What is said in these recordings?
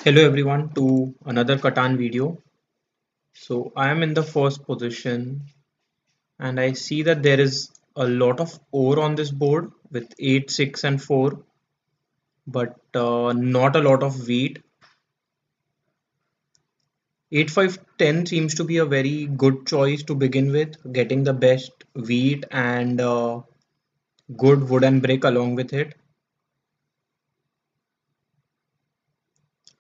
Hello everyone to another Catan video. So I am in the first position and I see that there is a lot of ore on this board with 8, 6 and 4 but not a lot of wheat. 8, 5, 10 seems to be a very good choice to begin with, getting the best wheat and good wooden brick along with it.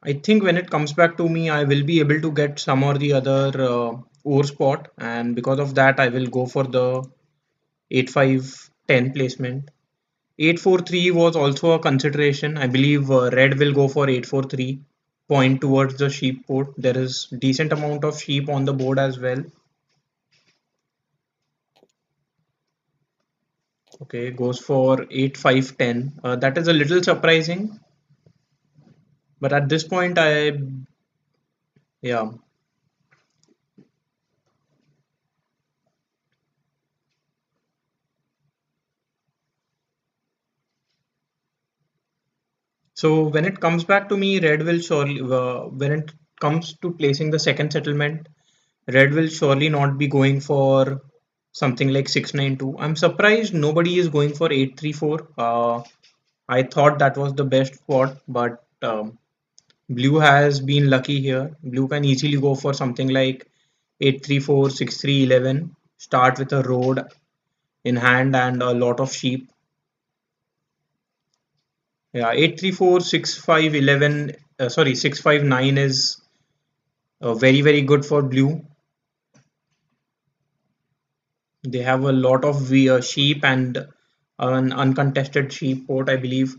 I think when it comes back to me, I will be able to get some or the other ore spot, and because of that, I will go for the 8-5-10 placement. 8-4-3 was also a consideration. I believe red will go for 8-4-3, point towards the sheep port. There is decent amount of sheep on the board as well. Okay, goes for 8-5-10. That is a little surprising, but at this point, yeah. So when it comes back to me, red will surely, when it comes to placing the second settlement, red will surely not be going for something like 692. I'm surprised nobody is going for 834. I thought that was the best spot, but blue has been lucky here. Blue can easily go for something like 834, 6311. Start with a road in hand and a lot of sheep. Yeah, 834, 6511. Sorry, 659 is very good for blue. They have a lot of sheep and an uncontested sheep port, I believe.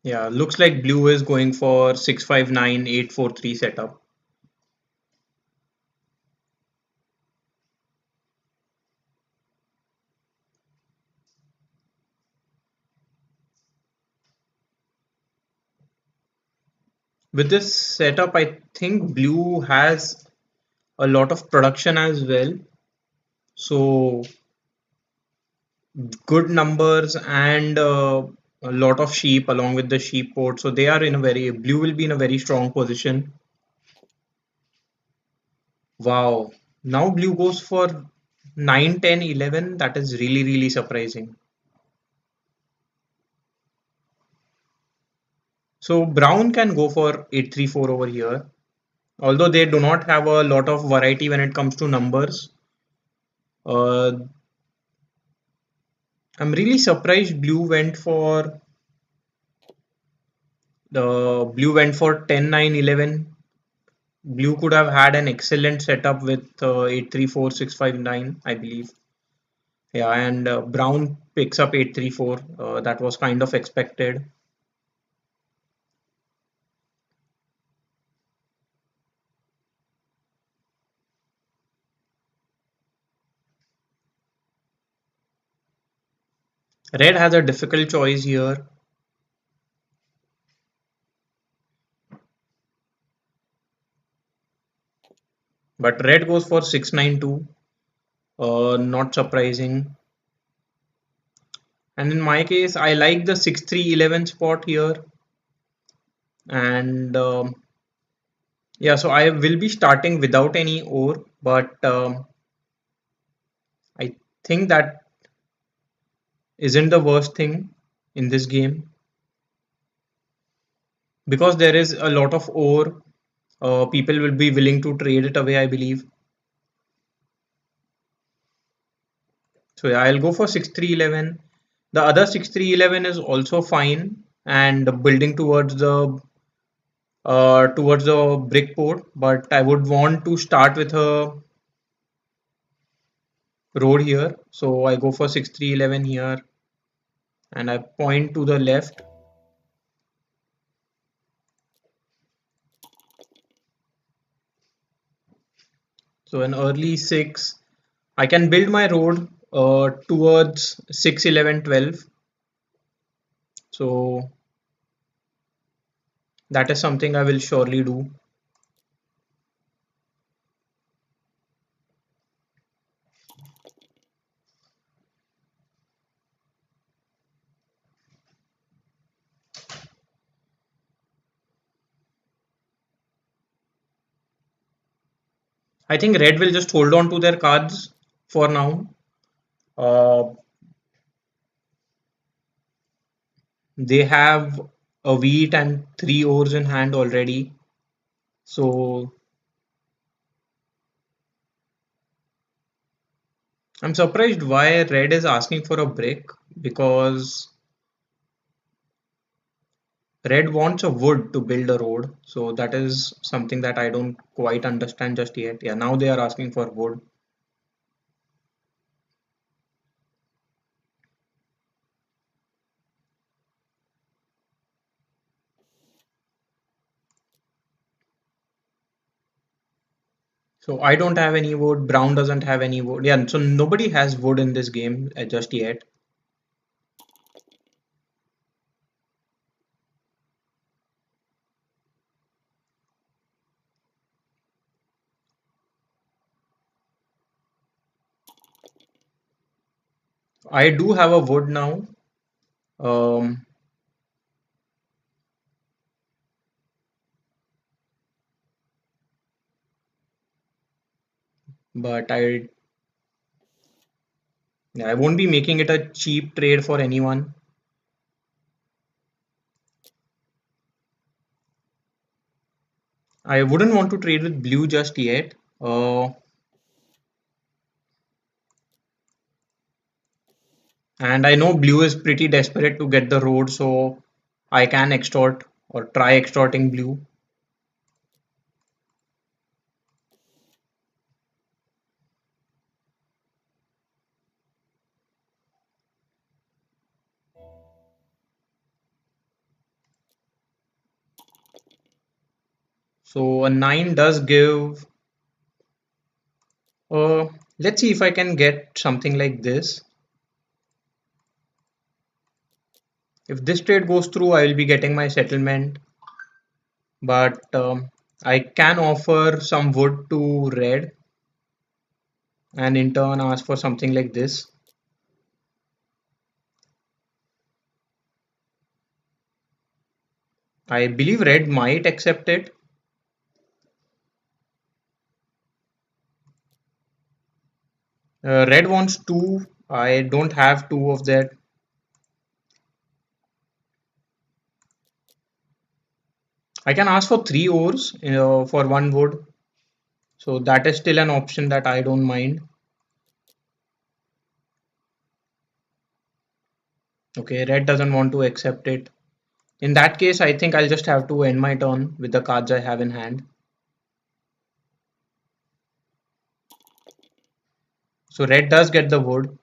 Yeah, looks like blue is going for 659 843 setup. With this setup, I think blue has a lot of production as well. So good numbers and a lot of sheep along with the sheep port. So they are in a very blue will be in a very strong position. Wow. Now blue goes for 9, 10, 11. That is really surprising. So brown can go for 834 over here. Although they do not have a lot of variety when it comes to numbers. Uh, I'm really surprised blue went for 10, 9, 11. Blue could have had an excellent setup with 834, 659, I believe. Yeah, and brown picks up 834. That was kind of expected. Red has a difficult choice here. But red goes for 692. Not surprising. And in my case, I like the 6311 spot here. And yeah, so I will be starting without any ore, but I think that isn't the worst thing in this game because there is a lot of ore. People will be willing to trade it away, I believe. So yeah, I'll go for 6311. The other 6311 is also fine and building towards the brick port, but I would want to start with a road here. So I go for 6311 here and I point to the left. So an early 6. I can build my road towards 6, 11, 12. So That is something I will surely do. I think red will just hold on to their cards for now. Uh, they have a wheat and three ores in hand already. So I'm surprised why red is asking for a brick, because red wants a wood to build a road. So that is something that I don't quite understand just yet. Yeah, now they are asking for wood. So I don't have any wood. Brown doesn't have any wood. Yeah, so nobody has wood in this game just yet. I do have a wood now. Um, but I won't be making it a cheap trade for anyone. I wouldn't want to trade with blue just yet. And I know blue is pretty desperate to get the road, so I can extort or try extorting blue. So a 9 does give. Uh, let's see if I can get something like this. If this trade goes through, I will be getting my settlement. But I can offer some wood to red and in turn ask for something like this. I believe red might accept it. Red wants two. I don't have two of that. I can ask for three ores for one wood. So that is still an option that I don't mind. Okay, red doesn't want to accept it. In that case, I think I'll just have to end my turn with the cards I have in hand. So red does get the wood.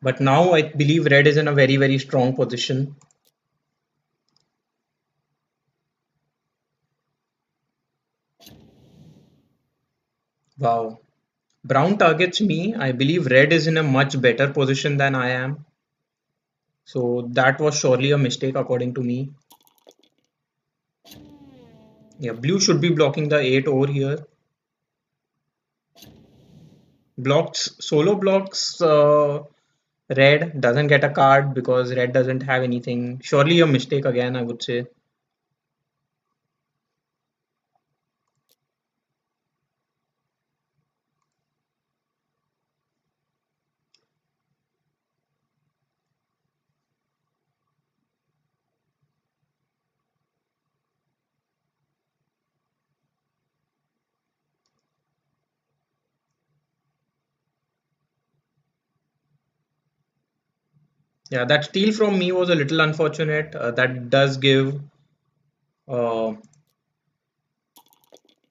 But now I believe red is in a very, very strong position. Wow. Brown targets me. I believe red is in a much better position than I am. So that was surely a mistake according to me. Yeah, blue should be blocking the 8 over here. Blocks, solo blocks, red doesn't get a card because red doesn't have anything. Surely a mistake again, I would say. Yeah, that steal from me was a little unfortunate. That does give. Uh,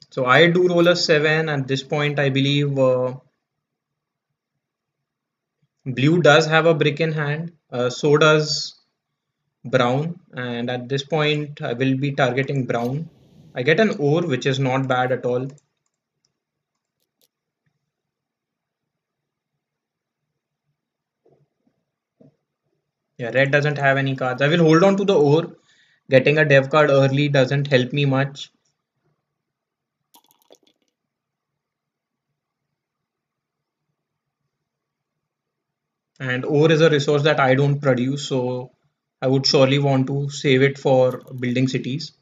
so I do roll a 7 at this point, I believe. Blue does have a brick in hand, so does brown, and at this point I will be targeting brown. I get an ore, which is not bad at all. Yeah, red doesn't have any cards. I will hold on to the ore. Getting a dev card early doesn't help me much. And ore is a resource that I don't produce, so I would surely want to save it for building cities.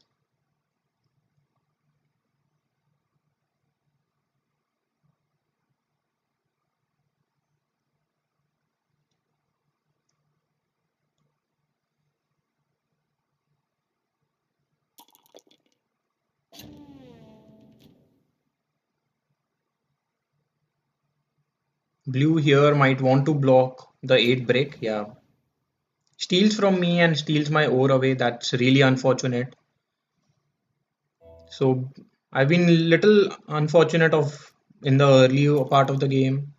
Blue here might want to block the 8 brick. Yeah. Steals from me and steals my ore away. That's really unfortunate. So I've been little unfortunate of in the early part of the game.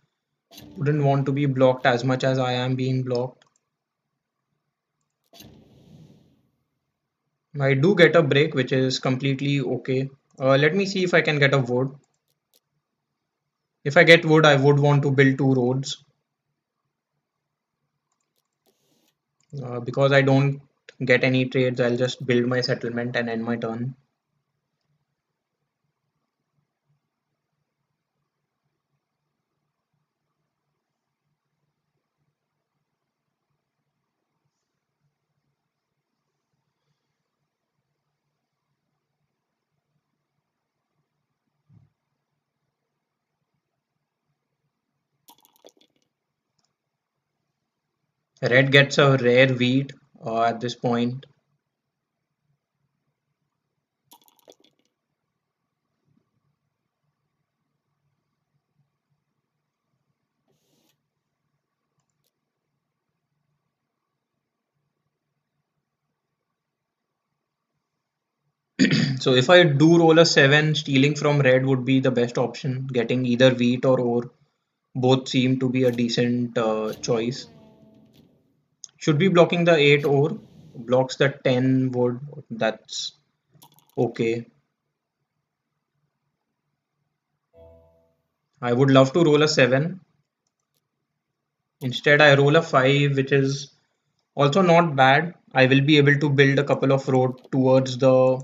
Wouldn't want to be blocked as much as I am being blocked. I do get a break, which is completely okay. Let me see if I can get a wood. If I get wood, I would want to build two roads. Because I don't get any trades, I'll just build my settlement and end my turn. Red gets a rare wheat at this point. So if I do roll a 7, stealing from red would be the best option. Getting either wheat or ore both seem to be a decent choice. Should be blocking the 8 ore. Blocks the 10 wood. That's okay. I would love to roll a 7. Instead, I roll a 5, which is also not bad. I will be able to build a couple of road towards the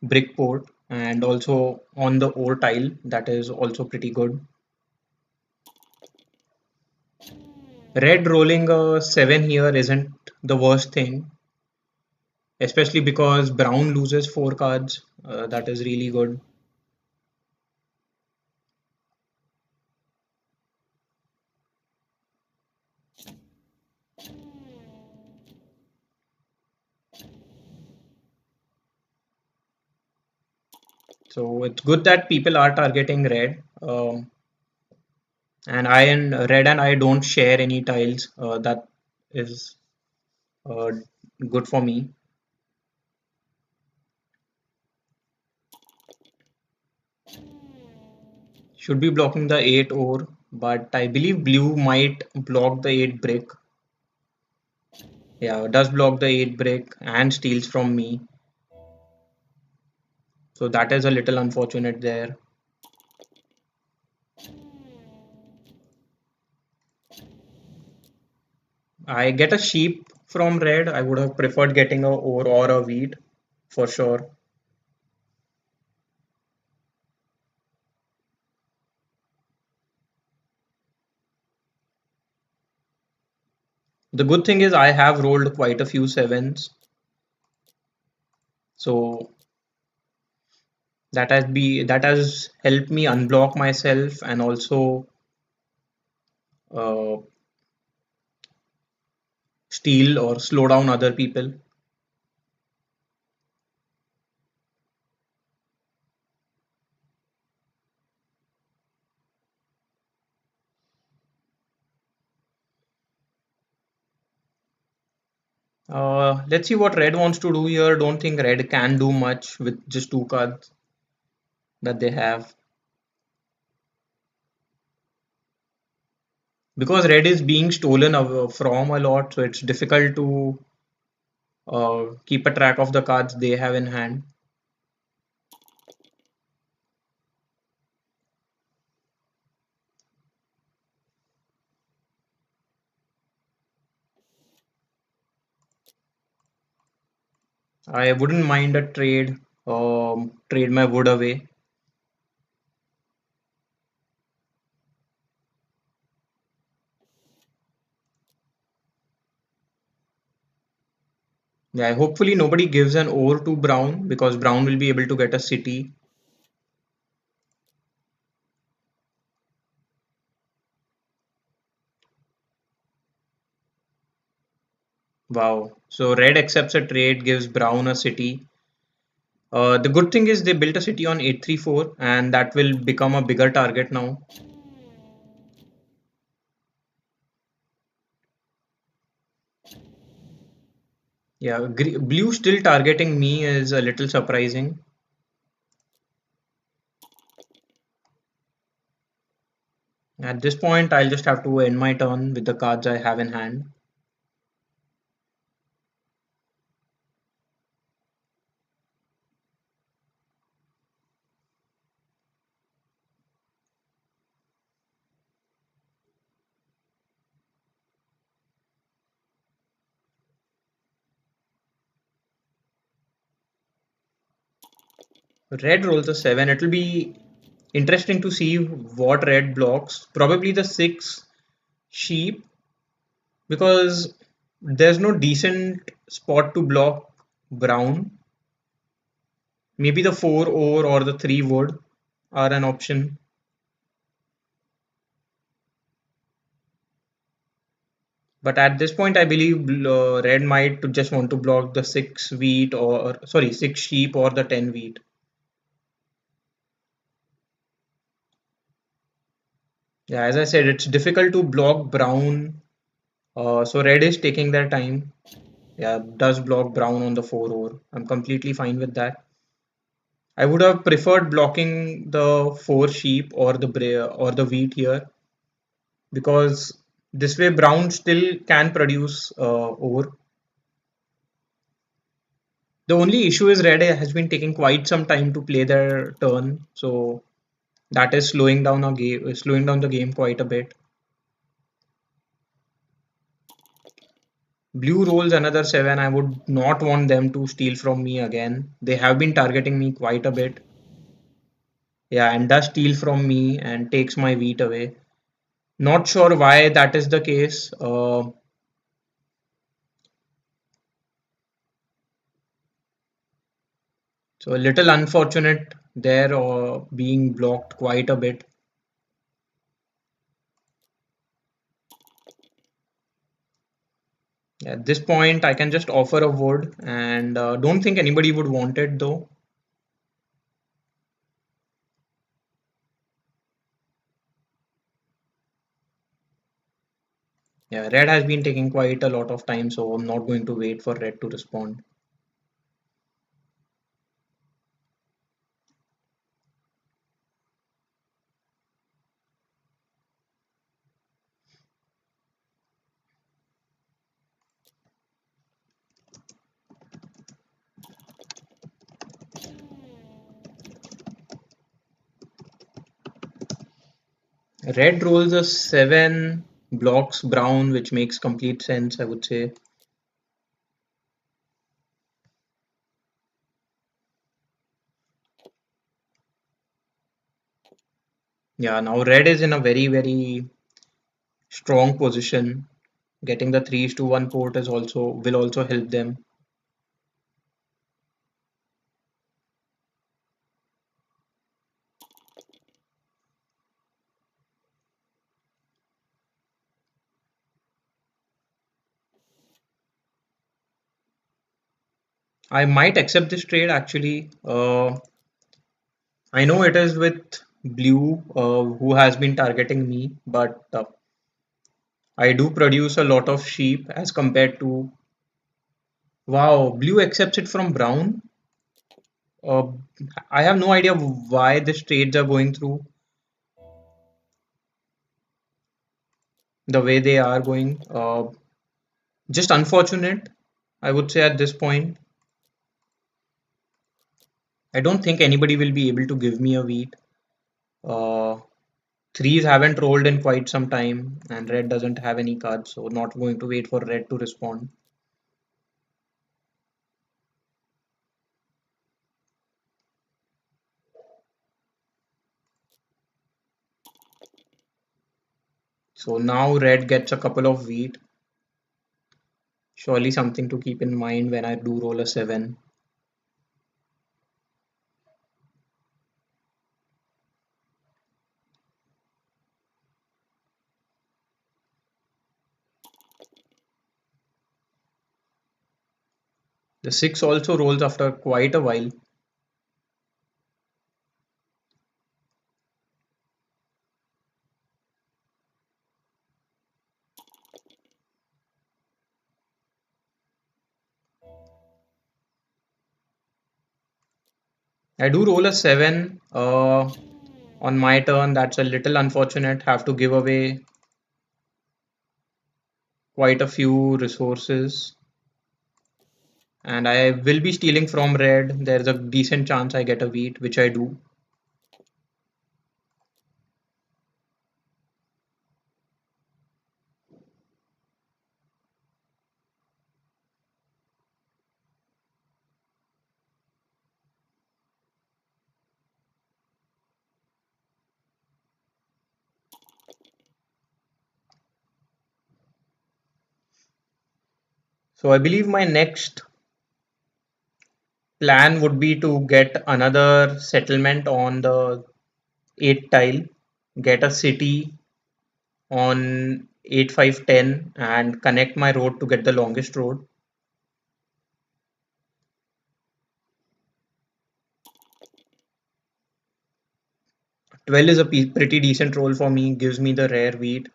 brick port and also on the ore tile. That is also pretty good. Red rolling a 7 here isn't the worst thing, especially because brown loses 4 cards. That is really good. So it's good that people are targeting red. And I and red and I don't share any tiles. That is uh, good for me. Should be blocking the 8 ore, but I believe blue might block the 8 brick. Yeah, does block the 8 brick and steals from me. So that is a little unfortunate there. I get a sheep from red. I would have preferred getting a ore or a wheat for sure. The good thing is I have rolled quite a few sevens. So that has helped me unblock myself and also uh, steal or slow down other people. Let's see what red wants to do here. Don't think red can do much with just two cards that they have. because red is being stolen from a lot, so it's difficult to keep a track of the cards they have in hand. I wouldn't mind a trade, trade my wood away. Yeah, hopefully nobody gives an ore to Brown because Brown will be able to get a city. Wow. So red accepts a trade, gives Brown a city. The good thing is they built a city on 834 and that will become a bigger target now. Yeah, blue still targeting me is a little surprising. At this point, I'll just have to end my turn with the cards I have in hand. Red rolls a 7. It'll be interesting to see what red blocks. Probably the 6 sheep because there's no decent spot to block brown. Maybe the 4 ore or the 3 wood are an option. But at this point, I believe red might to just want to block the 6 wheat or sorry 6 sheep or the 10 wheat. Yeah, as I said, it's difficult to block brown. So red is taking their time. Yeah, does block brown on the 4 ore. I'm completely fine with that. I would have preferred blocking the 4 sheep or the or the wheat here because this way brown still can produce ore. The only issue is red has been taking quite some time to play their turn, so that is slowing down the game quite a bit. Blue rolls another 7. I would not want them to steal from me again. They have been targeting me quite a bit. Yeah, and does steal from me and takes my wheat away. Not sure why that is the case. So a little unfortunate there, being blocked quite a bit. At this point, I can just offer a wood and don't think anybody would want it though. Yeah, red has been taking quite a lot of time, so I'm not going to wait for red to respond. Red rolls a 7, blocks brown, which makes complete sense, I would say. Yeah, now red is in a very strong position. Getting the 3:1 port is also will also help them. I might accept this trade actually. I know it is with blue, who has been targeting me, but I do produce a lot of sheep as compared to. Wow, blue accepts it from brown. Uh, I have no idea why these trades are going through. the way they are going. Just unfortunate, I would say at this point. I don't think anybody will be able to give me a wheat. Uh, Threes haven't rolled in quite some time, and red doesn't have any cards, so not going to wait for red to respond. So now red gets a couple of wheat. Surely something to keep in mind when I do roll a 7. The 6 also rolls after quite a while. I do roll a 7 on my turn. That's a little unfortunate. Have to give away quite a few resources. And I will be stealing from red. There's a decent chance I get a wheat, which I do. So I believe my next plan would be to get another settlement on the 8 tile, get a city on 8, 5, 10, and connect my road to get the longest road. 12 is a pretty decent roll for me, gives me the rare wheat.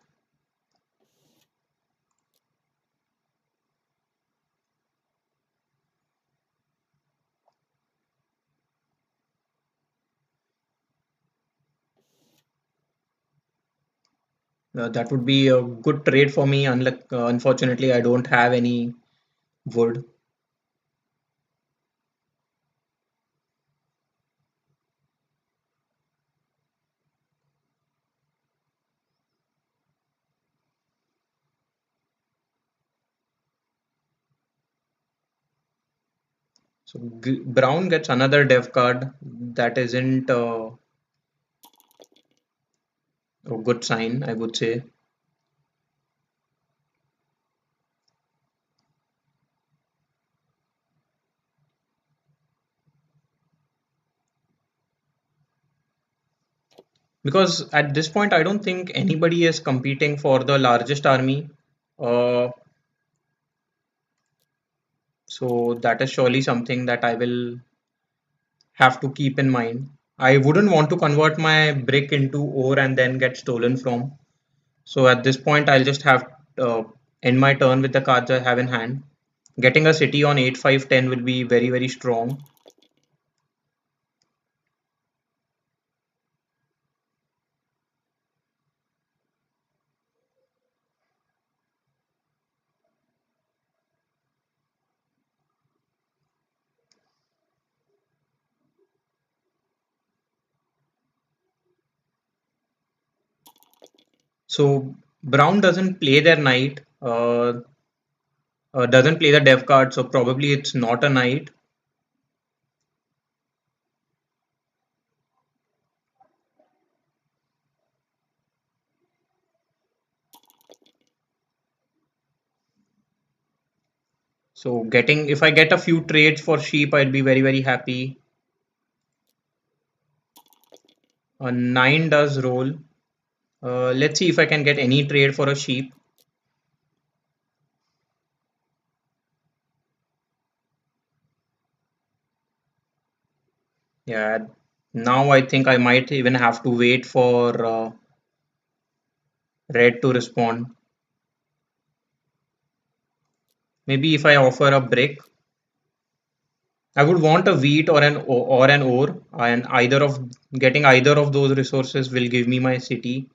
That would be a good trade for me. Unfortunately, I don't have any wood. So brown gets another dev card. That isn't a good sign, I would say. Because at this point, I don't think anybody is competing for the largest army. Uh, so that is surely something that I will have to keep in mind. I wouldn't want to convert my brick into ore and then get stolen from. So at this point, I'll just have end my turn with the cards I have in hand. Getting a city on 8, 5, 10 will be very, very strong. So brown doesn't play their knight, doesn't play the dev card, so probably it's not a knight. So getting, if I get a few trades for sheep, I'd be very, very happy. A 9 does roll. Let's see if I can get any trade for a sheep. Yeah, now I think I might even have to wait for red to respond. Maybe if I offer a brick, I would want a wheat or an ore, and either of getting either of those resources will give me my city.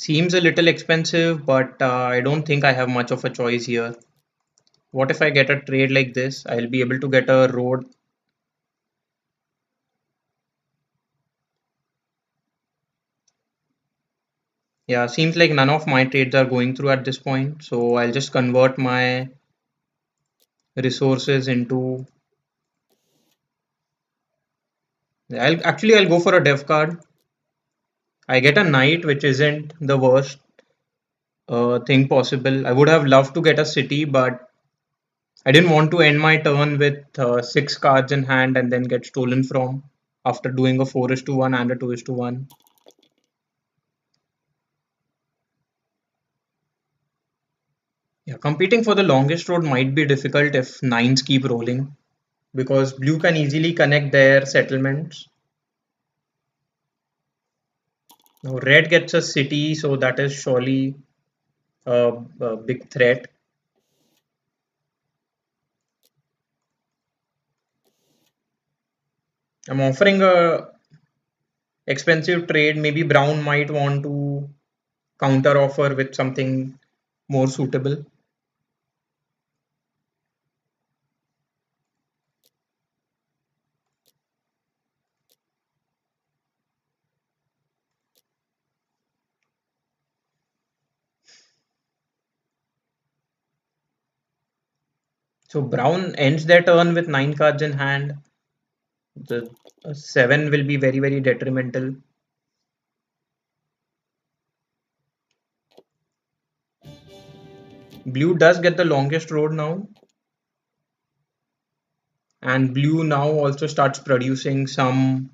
Seems a little expensive, but I don't think I have much of a choice here. What if I get a trade like this? I'll be able to get a road. Yeah, seems like none of my trades are going through at this point. So I'll just convert my resources into. I'll go for a dev card. I get a knight, which isn't the worst thing possible. I would have loved to get a city, but I didn't want to end my turn with six cards in hand and then get stolen from after doing a 4 is to 1 and a 2 is to 1. Yeah, competing for the longest road might be difficult if nines keep rolling because blue can easily connect their settlements. Now red gets a city, so that is surely a big threat. I'm offering a expensive trade. Maybe brown might want to counter offer with something more suitable. So brown ends their turn with nine cards in hand. The seven will be very, very detrimental. Blue does get the longest road now, and blue now also starts producing some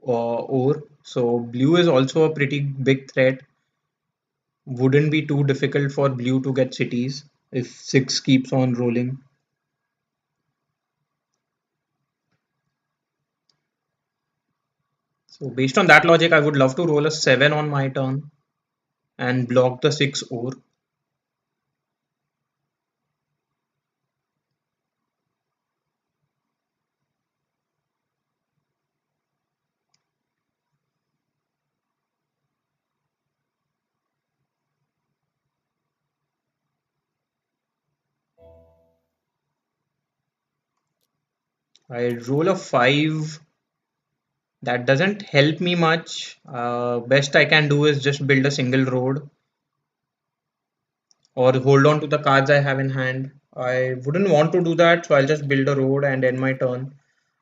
ore. So blue is also a pretty big threat. Wouldn't be too difficult for blue to get cities if six keeps on rolling. So based on that logic, I would love to roll a seven on my turn and block the six ore. I roll a five. That doesn't help me much. Best I can do is just build a single road or hold on to the cards I have in hand. I wouldn't want to do that, so I'll just build a road and end my turn.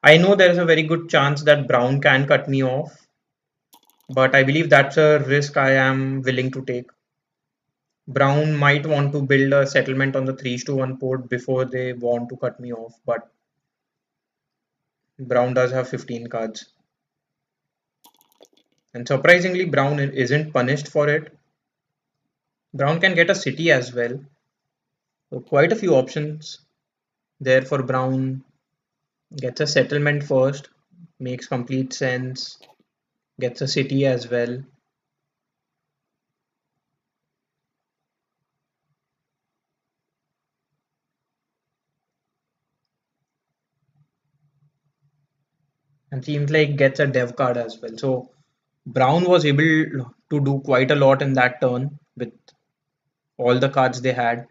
I know there is a very good chance that brown can cut me off, but I believe that's a risk I am willing to take. Brown might want to build a settlement on the 3 to 1 port before they want to cut me off, but brown does have 15 cards. And surprisingly, brown isn't punished for it. Brown can get a city as well. So quite a few options there for brown. Gets a settlement first, makes complete sense. Gets a city as well. And seems like gets a dev card as well. So brown was able to do quite a lot in that turn with all the cards they had.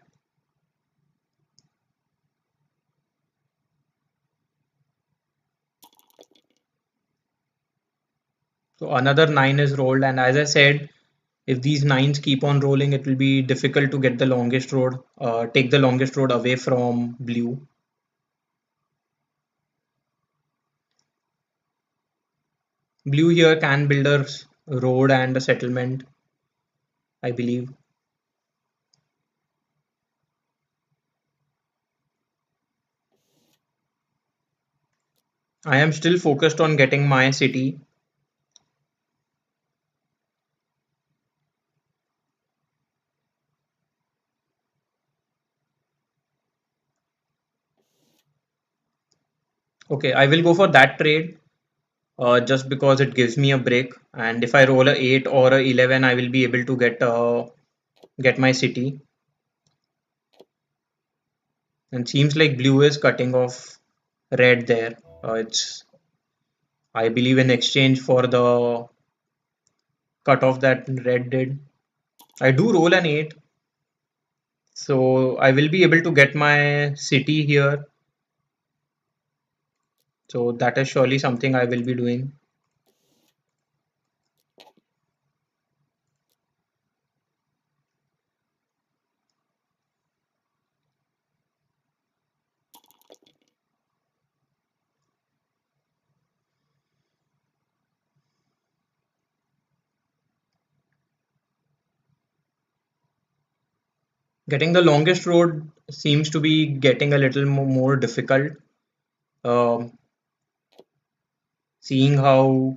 So another nine is rolled, and as I said, if these nines keep on rolling, it will be difficult to get the longest road, take the longest road away from blue. Blue here can build a road and a settlement, I believe. I am still focused on getting my city. Okay, I will go for that trade just because it gives me a break. And if I roll a 8 or a 11, I will be able to get my city. And seems like blue is cutting off red there. It's I believe in exchange for the cut off that red did. I do roll an 8, so I will be able to get my city here. So that is surely something I will be doing. Getting the longest road seems to be getting a little more difficult. Um, Seeing how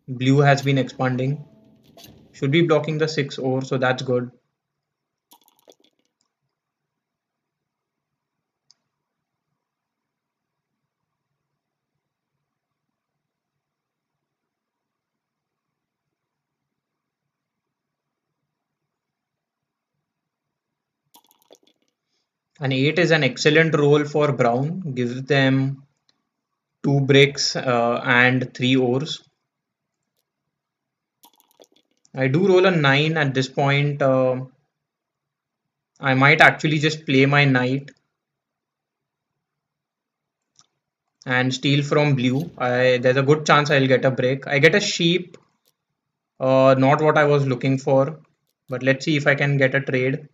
blue has been expanding. Should be blocking the 6 ore, so that's good. An 8 is an excellent roll for brown. Gives them 2 bricks and 3 ores. I do roll a 9 at this point. I might actually just play my knight and steal from blue. There's a good chance I'll get a break. I get a sheep, not what I was looking for, but let's see if I can get a trade.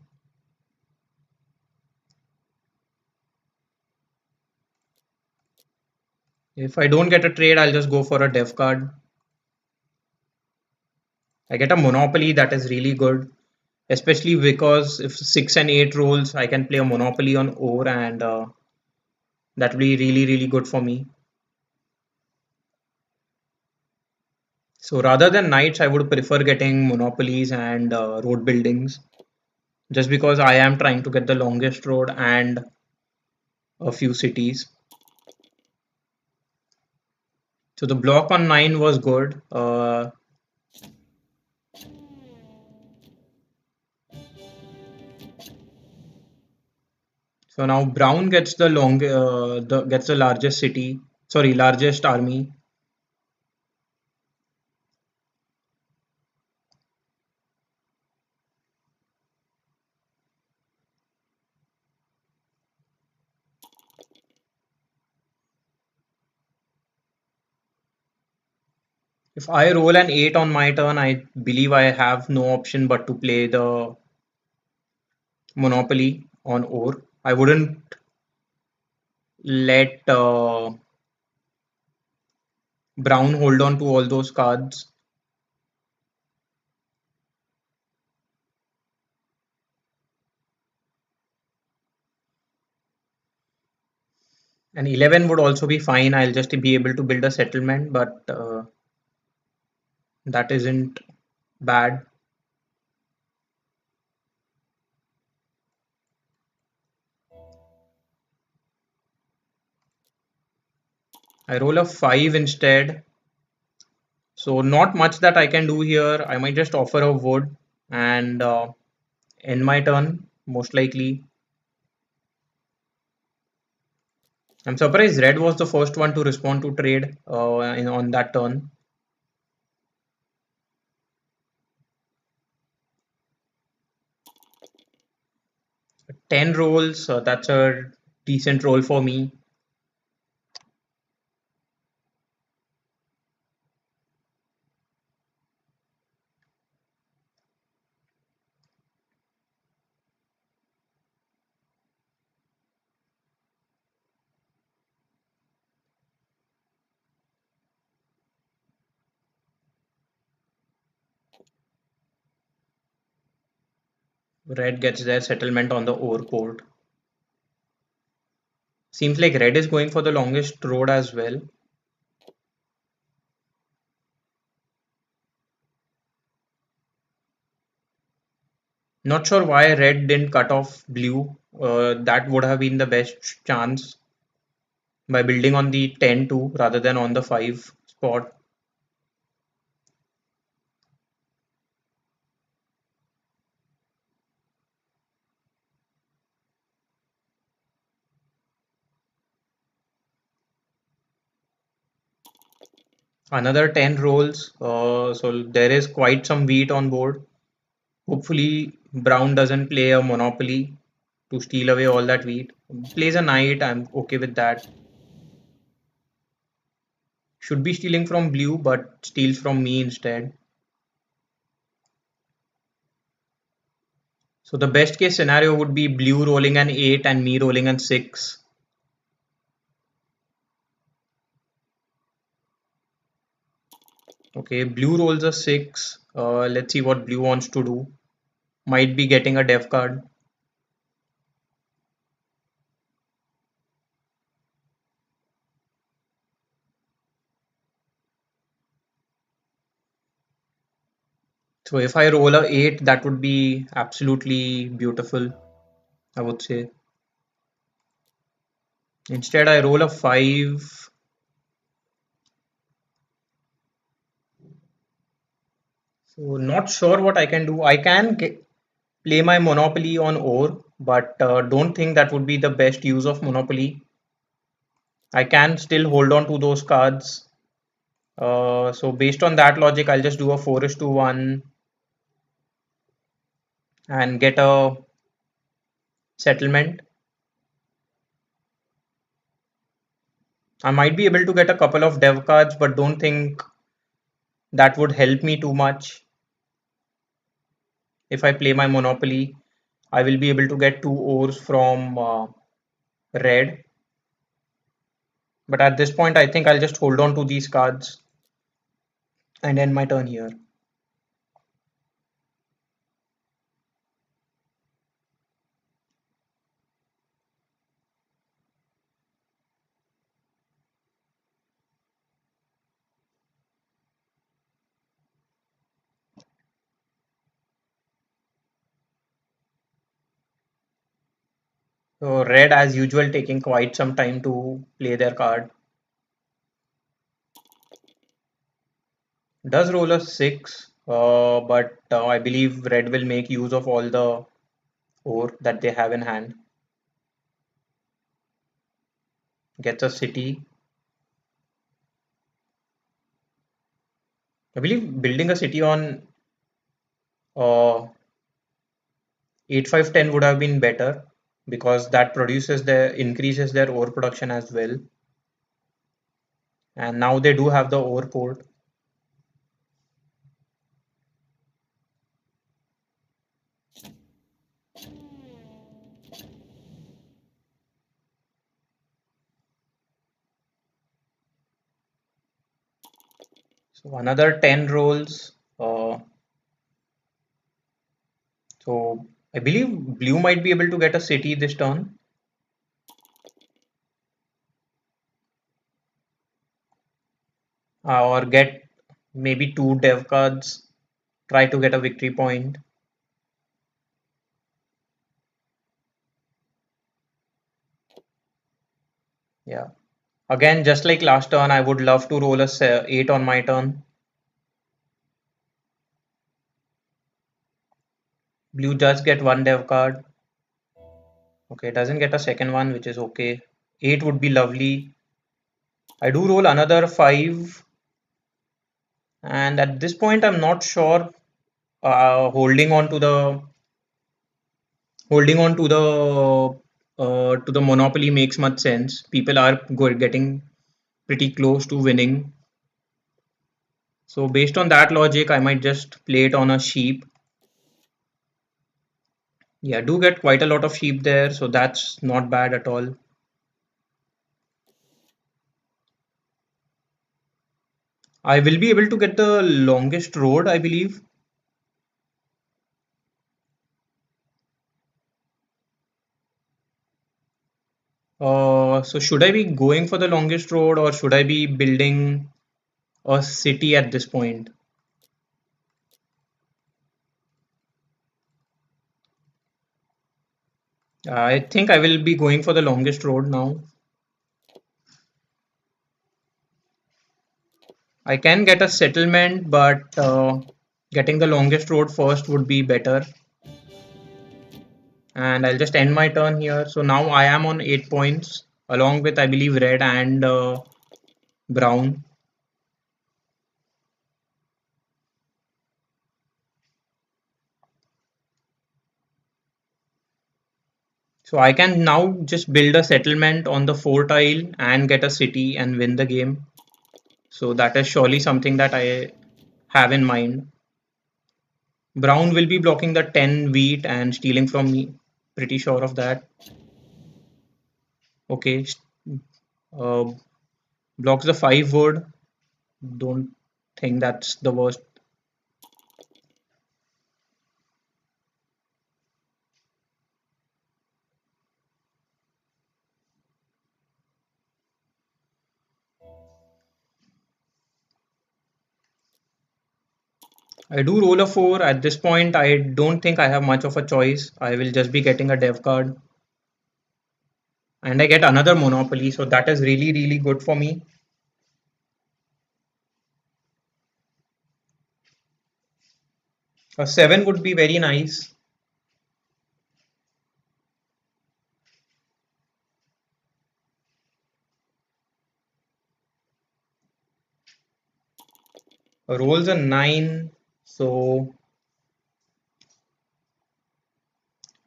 If I don't get a trade, I'll just go for a dev card. I get a monopoly that is really good, especially because if 6 and 8 rolls, I can play a monopoly on ore, and that will be really, really good for me. So rather than knights, I would prefer getting monopolies and road buildings, just because I am trying to get the longest road and a few cities. So the block on 9 was good. So now Brown gets gets the largest city. Sorry, largest army. If I roll an 8 on my turn, I believe I have no option but to play the Monopoly on ore. I wouldn't let Brown hold on to all those cards. And 11 would also be fine. I'll just be able to build a settlement, but that isn't bad. I roll a 5 instead. So not much that I can do here. I might just offer a wood and end my turn, most likely. I'm surprised red was the first one to respond to trade on that turn. 10 rolls, that's a decent roll for me. Red gets their settlement on the ore port. Seems like red is going for the longest road as well. Not sure why red didn't cut off blue. That would have been the best chance by building on the 10-2 rather than on the 5 spot. Another 10 rolls. So there is quite some wheat on board. Hopefully, Brown doesn't play a monopoly to steal away all that wheat. Plays a knight. I'm okay with that. Should be stealing from blue, but steals from me instead. So the best case scenario would be blue rolling an 8 and me rolling an 6. Okay, blue rolls a 6. Let's see what blue wants to do. Might be getting a dev card. So if I roll a 8, that would be absolutely beautiful, I would say. Instead, I roll a 5. So not sure what I can do. I can play my Monopoly on ore, but don't think that would be the best use of Monopoly. I can still hold on to those cards. So based on that logic, I'll just do a 4:1 and get a settlement. I might be able to get a couple of dev cards, but don't think that would help me too much. If I play my Monopoly, I will be able to get 2 ores from red. But at this point, I think I'll just hold on to these cards and end my turn here. So red, as usual, taking quite some time to play their card. Does roll a 6, but I believe red will make use of all the ore that they have in hand. Gets a city. I believe building a city on uh, 8-5-10 would have been better because that increases their ore production as well. And now they do have the ore port. So another 10 rolls. So I believe blue might be able to get a city this turn. Or get maybe 2 dev cards. Try to get a victory point. Yeah. Again, just like last turn, I would love to roll a 8 on my turn. Blue does get 1 dev card. Okay, doesn't get a second one, which is okay. 8 would be lovely. I do roll another 5, and at this point, I'm not sure. Holding on to the monopoly makes much sense. People are getting pretty close to winning. So based on that logic, I might just play it on a sheep. Yeah, do get quite a lot of sheep there, so that's not bad at all. I will be able to get the longest road, I believe. So should I be going for the longest road or should I be building a city at this point? I think I will be going for the longest road now. I can get a settlement, but getting the longest road first would be better. And I'll just end my turn here. So now I am on 8 points, along with I believe red and brown. So I can now just build a settlement on the 4 tile and get a city and win the game. So that is surely something that I have in mind. Brown will be blocking the 10 wheat and stealing from me. Pretty sure of that. Okay. Uh, Blocks the 5 wood. Don't think that's the worst. I do roll a 4. At this point, I don't think I have much of a choice. I will just be getting a dev card. And I get another Monopoly, so that is really, really good for me. A 7 would be very nice. Rolls a 9. So,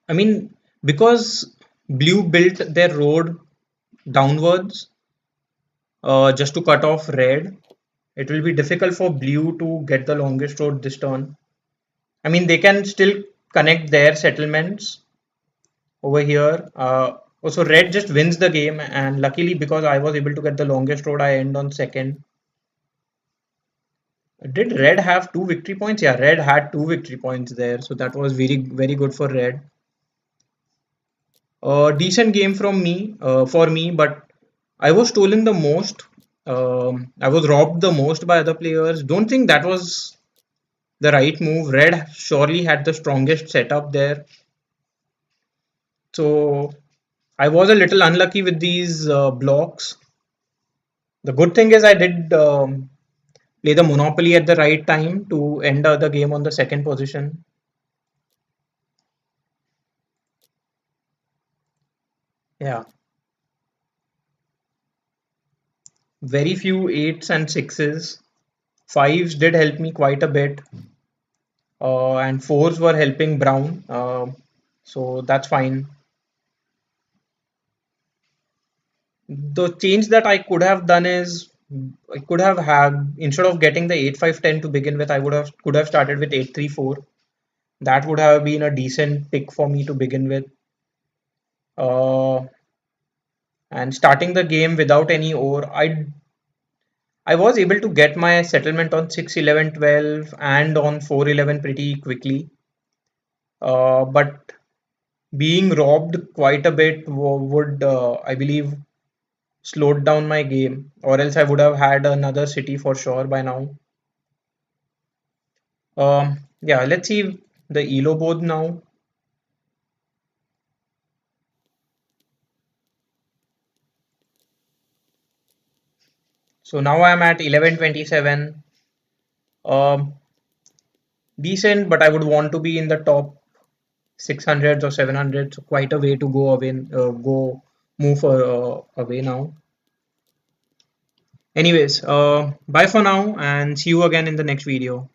I mean, because blue built their road downwards just to cut off red, it will be difficult for blue to get the longest road this turn. I mean, they can still connect their settlements over here. Also, red just wins the game, and luckily, because I was able to get the longest road, I end on second. Did red have 2 victory points? Yeah, red had 2 victory points there, so that was very, very good for red. Decent game from me, for me, but I was stolen the most. I was robbed the most by other players. Don't think that was the right move. Red surely had the strongest setup there. So I was a little unlucky with these blocks. The good thing is I did play the Monopoly at the right time to end the game on the second position. Yeah, very few eights and sixes. Fives did help me quite a bit, and fours were helping Brown. So that's fine. The change that I could have done is I could have had, instead of getting the 8-5-10 to begin with, I would have could have started with 8-3-4. That would have been a decent pick for me to begin with. Uh, and starting the game without any ore, I was able to get my settlement on 6-11-12 and on 4-11 pretty quickly. But being robbed quite a bit would, I believe, slowed down my game, or else I would have had another city for sure by now. Yeah, let's see the elo board now. So now I'm at 1127. Um, Decent, but I would want to be in the top 600s or 700s. So quite a way to go away, move away now. Anyways, bye for now and see you again in the next video.